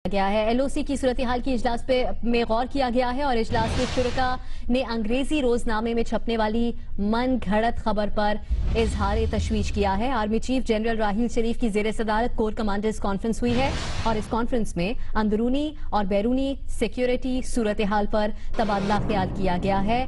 गया है। एलओसी की सूरत हाल की इजलास में गौर किया गया है और इजलास के शुरका ने अंग्रेजी रोजनामे में छपने वाली मन घड़त खबर पर इजहार तशवीश किया है। आर्मी चीफ जनरल राहील शरीफ की जेर सदारत कोर कमांडर्स कॉन्फ्रेंस हुई है और इस कॉन्फ्रेंस में अंदरूनी और बैरूनी सिक्योरिटी सूरत हाल पर तबादला ख्याल किया गया है।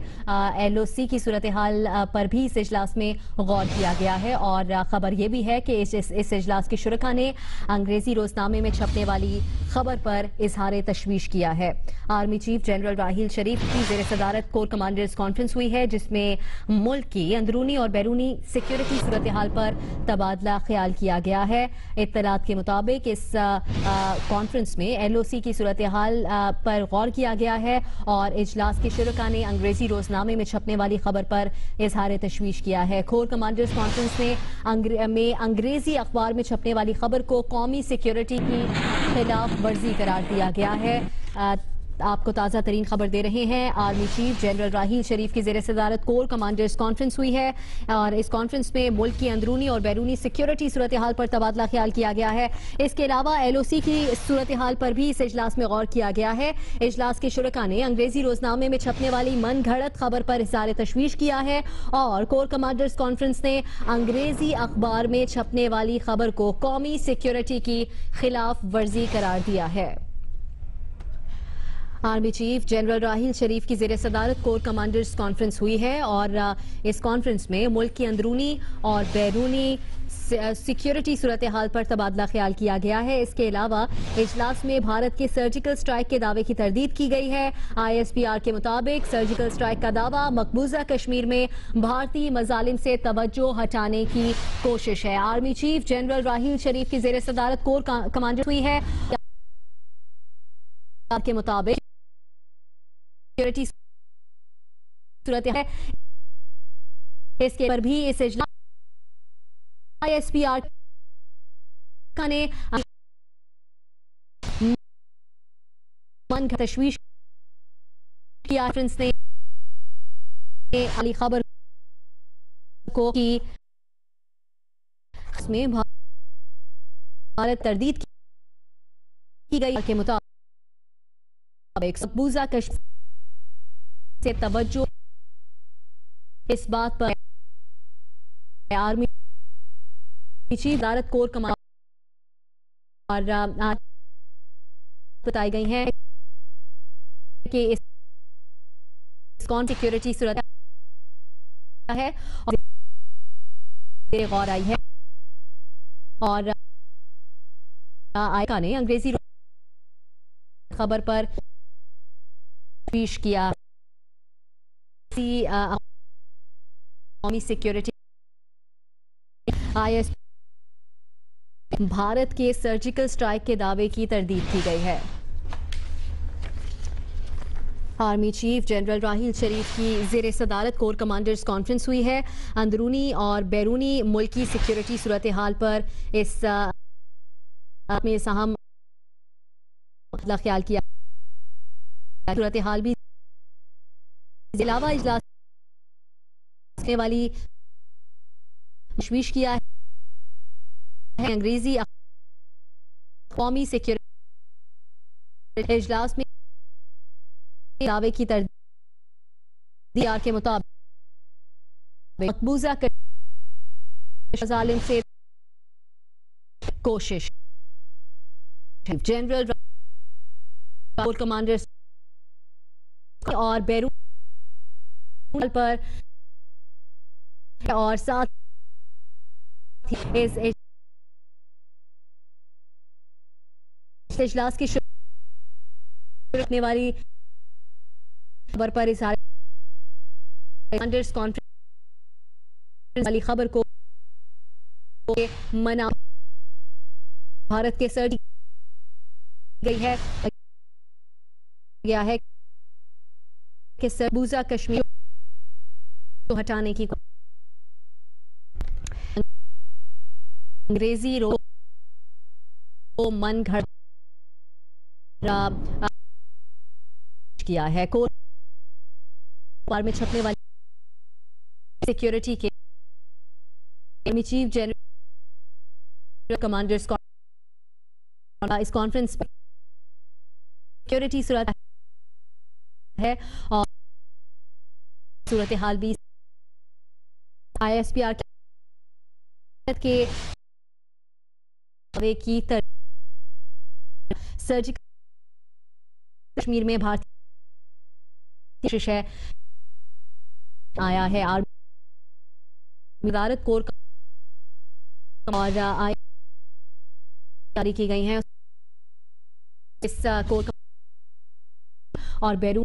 एलओसी की सूरत हाल पर भी इस इजलास में गौर किया गया है और खबर यह भी है कि इस इजलास के शुरका ने अंग्रेजी रोजनामे में छपने वाली खबर पर इजहार तशवीश किया है। आर्मी चीफ जनरल राहील शरीफ की जेर सदारत कोर कमांडर्स कॉन्फ्रेंस हुई है जिसमें मुल्क की अंदरूनी और बैरूनी सिक्योरिटी सूरत हाल पर तबादला ख्याल किया गया है। इत्तलात के मुताबिक इस कॉन्फ्रेंस में एलओसी की सूरत हाल पर गौर किया गया है और इजलास के शुरका ने अंग्रेजी रोजनामे में छपने वाली खबर पर इजहार तशवीश किया है। कोर कमांडर्स कॉन्फ्रेंस में अंग्रेजी अखबार में छपने वाली खबर को कौमी सिक्योरिटी की खिलाफ वर्जी करार दिया गया है। आपको ताज़ा तरीन खबर दे रहे हैं। आर्मी चीफ जनरल राहील शरीफ की जेर सदारत कोर कमांडर्स कॉन्फ्रेंस हुई है और इस कॉन्फ्रेंस में मुल्क की अंदरूनी और बैरूनी सिक्योरिटी सूरत हाल पर तबादला ख्याल किया गया है। इसके अलावा एलओसी की सूरत हाल पर भी इस इजलास में गौर किया गया है। इजलास के शुरका ने अंग्रेजी रोजनामे में छपने वाली मन घड़त खबर पर इज़हार तशवीश किया है और कोर कमांडर्स कॉन्फ्रेंस ने अंग्रेजी अखबार में छपने वाली खबर को कौमी सिक्योरिटी की खिलाफ वर्जी करार दिया है। आर्मी चीफ जनरल राहील शरीफ की जेर सदारत कोर कमांडर्स कॉन्फ्रेंस हुई है और इस कॉन्फ्रेंस में मुल्क की अंदरूनी और बैरूनी सिक्योरिटी सूरत हाल पर तबादला ख्याल किया गया है। इसके अलावा इजलास में भारत के सर्जिकल स्ट्राइक के दावे की तरदीद की गई है। ISPR के मुताबिक सर्जिकल स्ट्राइक का दावा मकबूजा कश्मीर में भारतीय मजालिम से तवज्जो हटाने की कोशिश है। आर्मी चीफ जनरल राहील शरीफ की जेर सदारत कोर कमांडर हुई है के मुताबिक सिक्योरिटी सूरत है इसके पर भी इस इजलास ISPR ने मन तशवीश किया। कॉन्फ्रेंस ने अली खबर को की में भारत तरदीद की गई के मुताबिक मकबूजा कश्मीर से तवज्जो इस बात पर आर्मी चीफ सदारत कोर कमांडर और बताई गई हैं कि इस सिक्योरिटी सूरत है और गौर आई है और आयका ने अंग्रेजी खबर पर पेश किया। कौमी सिक्योरिटी IS भारत के सर्जिकल स्ट्राइक के दावे की तरदीद की गई है। आर्मी चीफ जनरल राहील शरीफ की जेर सदारत कोर कमांडर्स कॉन्फ्रेंस हुई है। अंदरूनी और बैरूनी मुल्की सिक्योरिटी सूरत हाल पर इस में सहम ख्याल किया। सूरत हाल भी अलावा इजलास वाली तशवीश किया है। अंग्रेजी कौमी सिक्योरिटी इजलास में दावे की तरदीद के मुताबिक मकबूजा मजालिम से कोशिश जनरल कोर कमांडर्स और बैरून पर और साथ इस इजलास की रखने वाली खबर पर इजहार कमांडर्स कॉन्फ्रेंस वाली खबर को मना भारत के सर्ज गई है गया है कि मकबूजा कश्मीर को हटाने की अंग्रेजी रो मन घड़ किया है। कोर में छपने वाली सिक्योरिटी के आर्मी चीफ जनरल कमांडर्स इस कॉन्फ्रेंस पर सिक्योरिटी सूरत है और सूरत हाल भी ISPR के दावे की सर्जिकल कश्मीर में भारतीय है आया है आर्मी कोर और जारी की गई हैं इस कोर और बैरून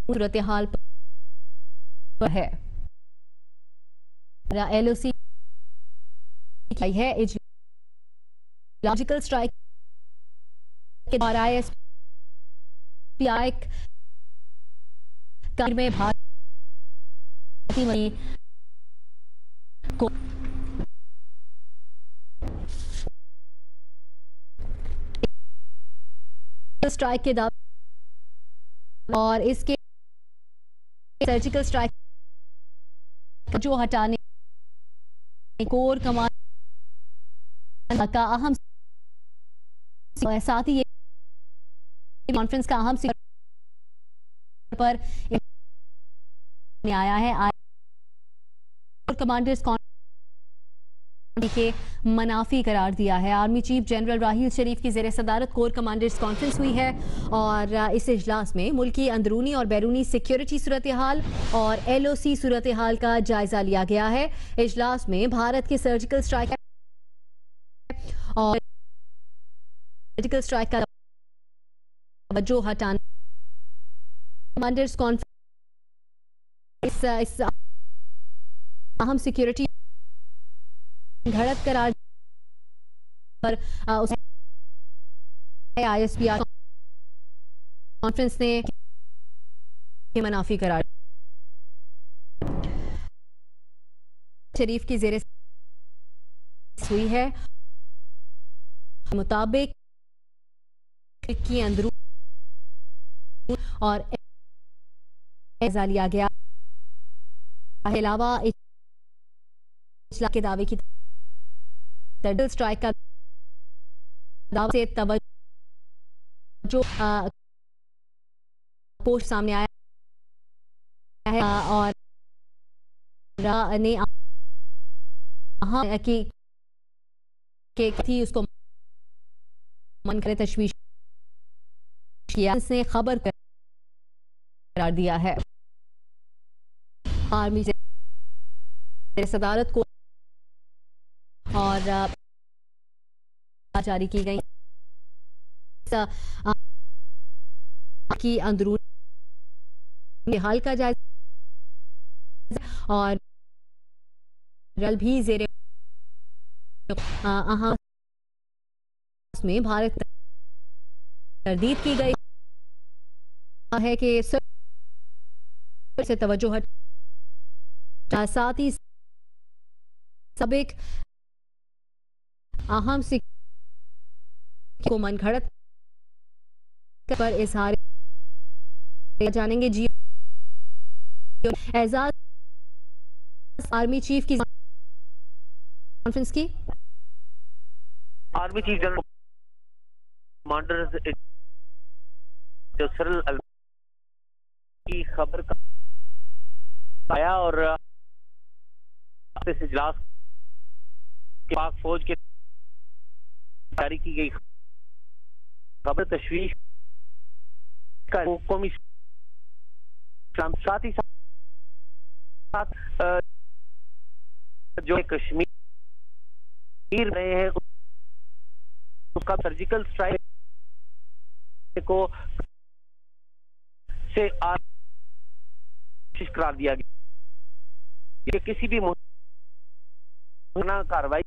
सूरत हाल पर है। LOC है लॉजिकल स्ट्राइक के द्वारा ISPR में भारतीय को स्ट्राइक के दावे और इसके सर्जिकल स्ट्राइक जो हटाने कोर कमांड का अहम साथ ही ये कॉन्फ्रेंस का अहम पर आया है कोर कमांडर्स के मनाफी करार दिया है। आर्मी चीफ जनरल राहील शरीफ की ज़ेर सदारत कोर कमांडर्स कॉन्फ्रेंस हुई है और इस इजलास में मुल्क की अंदरूनी और बैरूनी सिक्योरिटी सूरत हाल और LOC सूरत हाल का जायजा लिया गया है। इजलास में भारत के सर्जिकल स्ट्राइक और सर्जिकल स्ट्राइक का तवज्जो हटाने कमांडर्स कॉन्फ्रेंस इस अहम सिक्योरिटी घड़त करार पर ISPR कॉन्फ्रेंस ने मनाफी करार शरीफ की ज़ेर हुई है मुताबिक की अंदरूनी और जायजा लिया गया अलावा इजलास के दावे की सर्जिकल स्ट्राइक का दावा से तवज्जो पोस्ट सामने आया है और ने की थी उसको मन करे तशवीश किया इसने खबर करार दिया है। आर्मी सदारत को और जारी की गई की अंदरूनी हाल का जायजा और रल भी ज़ेरे में भारत तरदीद की गई है कि से तवज्जो हटा साथ ही सबक अहम को मनगढ़ंत पर इजहार जानेंगे। जी एजाज आर्मी चीफ की कॉन्फ्रेंस की आर्मी चीफ जनरल कमांडर जो सरल की खबर का आया और इस इजलास पाक फौज के जारी की गई खबर तशवीश का कौमी साथ ही साथ जो कश्मीर रहे हैं उसका सर्जिकल स्ट्राइक को से करार दिया गया। किसी भी कार्रवाई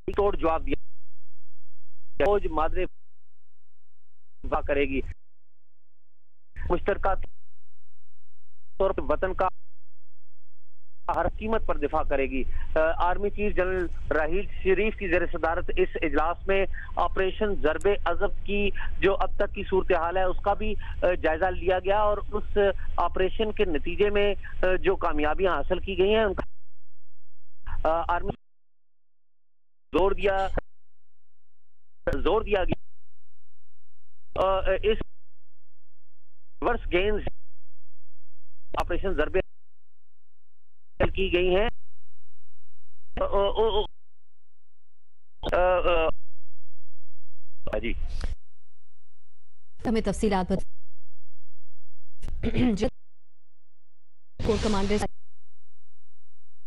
तोड़ जवाब दिया फौज मादरे करेगी। मुश्तरका तौर पर वतन का हर कीमत पर दिफा करेगी। आर्मी चीफ जनरल राहील शरीफ की ज़ेर सदारत इस इजलास में ऑपरेशन ज़रबे अज़ब की जो अब तक की सूरत हाल है उसका भी जायजा लिया गया और उस ऑपरेशन के नतीजे में जो कामयाबियां हासिल की गई हैं उनका आर्मी जोर दिया गया इस वर्ष गेंद ऑपरेशन जरबे की गई हैं। जी हमें तफसीलात कोर कमांडर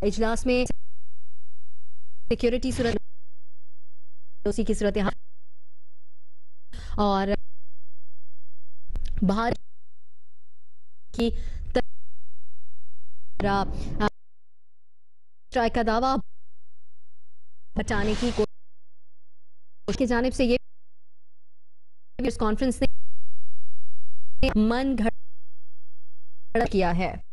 इजलास में सिक्योरिटी सूरत की सूरत हाल और बाहर की स्ट्राइक का दावा हटाने की कोशिश की जानिब से ये इस कॉन्फ्रेंस ने मन घड़ किया है।